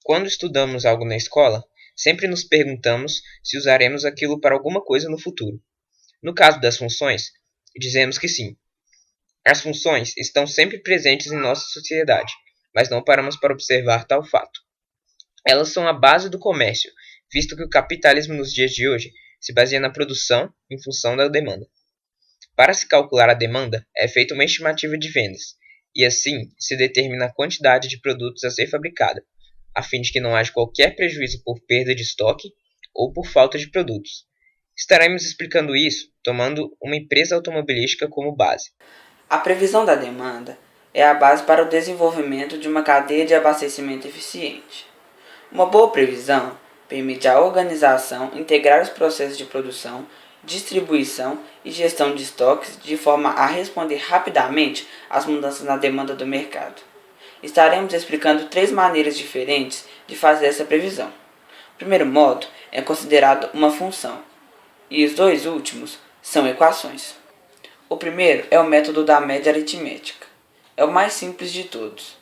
Quando estudamos algo na escola, sempre nos perguntamos se usaremos aquilo para alguma coisa no futuro. No caso das funções, dizemos que sim. As funções estão sempre presentes em nossa sociedade, mas não paramos para observar tal fato. Elas são a base do comércio, visto que o capitalismo nos dias de hoje se baseia na produção em função da demanda. Para se calcular a demanda, é feita uma estimativa de vendas, e assim se determina a quantidade de produtos a ser fabricada, a fim de que não haja qualquer prejuízo por perda de estoque ou por falta de produtos. Estaremos explicando isso tomando uma empresa automobilística como base. A previsão da demanda é a base para o desenvolvimento de uma cadeia de abastecimento eficiente. Uma boa previsão permite à organização integrar os processos de produção, distribuição e gestão de estoques de forma a responder rapidamente às mudanças na demanda do mercado. Estaremos explicando 3 maneiras diferentes de fazer essa previsão. O primeiro modo é considerado uma função, e os 2 últimos são equações. O primeiro é o método da média aritmética. É o mais simples de todos.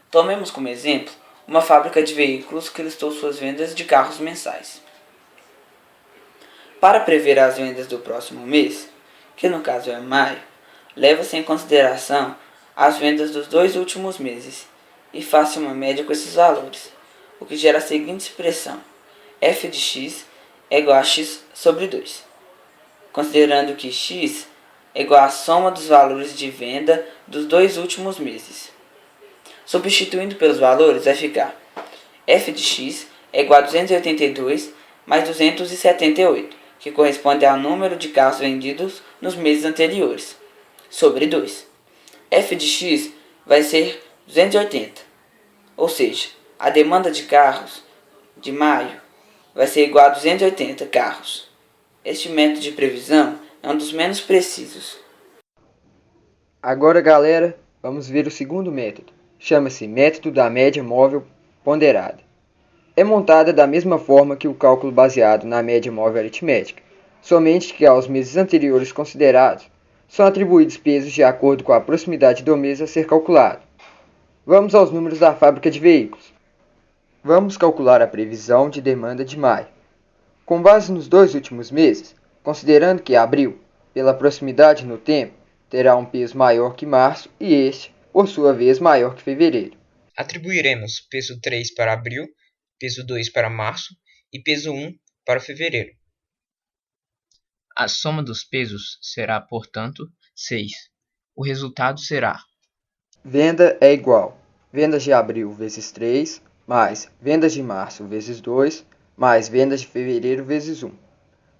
Tomemos como exemplo uma fábrica de veículos que listou suas vendas de carros mensais. Para prever as vendas do próximo mês, que no caso é maio, leva-se em consideração as vendas dos 2 últimos meses e faça uma média com esses valores, o que gera a seguinte expressão: f de x é igual a x sobre 2, considerando que x é igual à soma dos valores de venda dos 2 últimos meses. Substituindo pelos valores, vai ficar f de x é igual a 282 mais 278, que corresponde ao número de carros vendidos nos meses anteriores, sobre 2. F de x vai ser 280, ou seja, a demanda de carros de maio vai ser igual a 280 carros. Este método de previsão é um dos menos precisos. Agora, galera, vamos ver o segundo método. Chama-se método da média móvel ponderada. É montada da mesma forma que o cálculo baseado na média móvel aritmética, somente que aos meses anteriores considerados são atribuídos pesos de acordo com a proximidade do mês a ser calculado. Vamos aos números da fábrica de veículos. Vamos calcular a previsão de demanda de maio. Com base nos 2 últimos meses, considerando que abril, pela proximidade no tempo, terá um peso maior que março e este, por sua vez, maior que fevereiro. Atribuiremos peso 3 para abril, peso 2 para março e peso 1 para fevereiro. A soma dos pesos será, portanto, 6. O resultado será: Venda é igual vendas de abril vezes 3, mais vendas de março vezes 2, mais vendas de fevereiro vezes 1,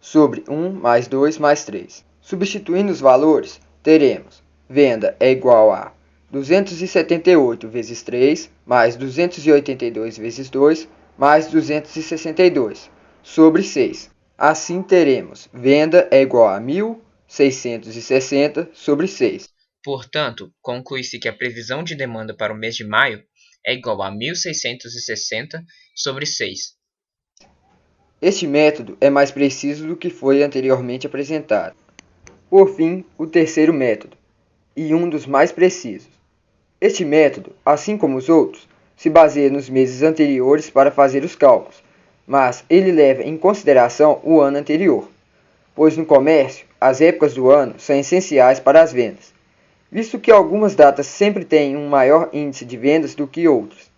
sobre 1 mais 2 mais 3. Substituindo os valores, teremos venda é igual a 278 vezes 3, mais 282 vezes 2, mais 262, sobre 6. Assim teremos venda é igual a 1.660 sobre 6. Portanto, conclui-se que a previsão de demanda para o mês de maio é igual a 1.660 sobre 6. Este método é mais preciso do que foi anteriormente apresentado. Por fim, o terceiro método, e um dos mais precisos. Este método, assim como os outros, se baseia nos meses anteriores para fazer os cálculos, mas ele leva em consideração o ano anterior, pois no comércio, as épocas do ano são essenciais para as vendas, visto que algumas datas sempre têm um maior índice de vendas do que outras.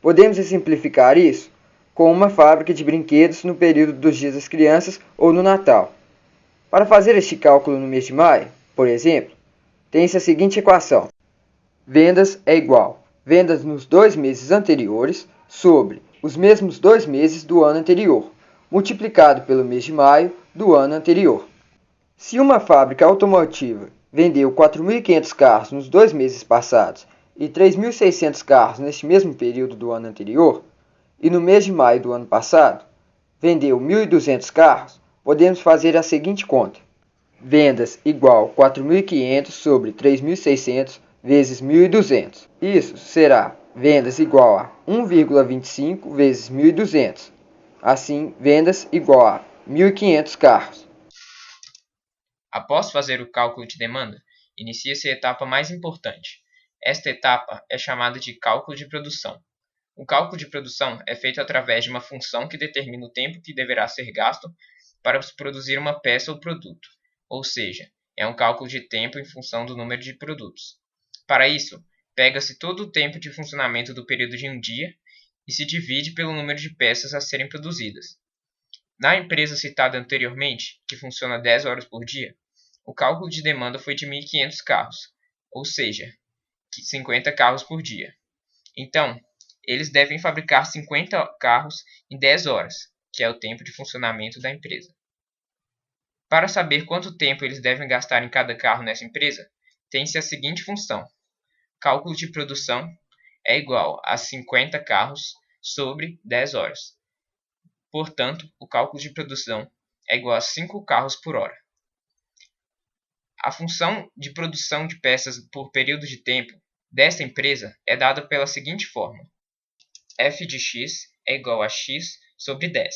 Podemos exemplificar isso com uma fábrica de brinquedos no período dos Dias das Crianças ou no Natal. Para fazer este cálculo no mês de maio, por exemplo, tem-se a seguinte equação: vendas é igual vendas nos 2 meses anteriores sobre os mesmos 2 meses do ano anterior, multiplicado pelo mês de maio do ano anterior. Se uma fábrica automotiva vendeu 4.500 carros nos 2 meses passados e 3.600 carros neste mesmo período do ano anterior, e no mês de maio do ano passado vendeu 1.200 carros, podemos fazer a seguinte conta: vendas igual 4.500 sobre 3.600 vezes 1.200. Isso será vendas igual a 1,25 vezes 1.200. Assim, vendas igual a 1.500 carros. Após fazer o cálculo de demanda, inicia-se a etapa mais importante. Esta etapa é chamada de cálculo de produção. O cálculo de produção é feito através de uma função que determina o tempo que deverá ser gasto para produzir uma peça ou produto, ou seja, é um cálculo de tempo em função do número de produtos. Para isso, pega-se todo o tempo de funcionamento do período de um dia e se divide pelo número de peças a serem produzidas. Na empresa citada anteriormente, que funciona 10 horas por dia, o cálculo de demanda foi de 1.500 carros, ou seja, 50 carros por dia. Então, eles devem fabricar 50 carros em 10 horas, que é o tempo de funcionamento da empresa. Para saber quanto tempo eles devem gastar em cada carro nessa empresa, tem-se a seguinte função: cálculo de produção é igual a 50 carros sobre 10 horas. Portanto, o cálculo de produção é igual a 5 carros por hora. A função de produção de peças por período de tempo desta empresa é dada pela seguinte fórmula: f de x é igual a x sobre 10.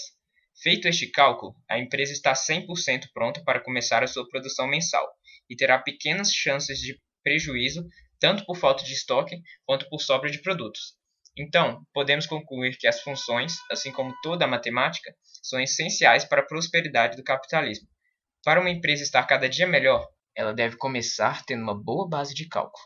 Feito este cálculo, a empresa está 100% pronta para começar a sua produção mensal e terá pequenas chances de prejuízo, tanto por falta de estoque quanto por sobra de produtos. Então, podemos concluir que as funções, assim como toda a matemática, são essenciais para a prosperidade do capitalismo. Para uma empresa estar cada dia melhor, ela deve começar tendo uma boa base de cálculo.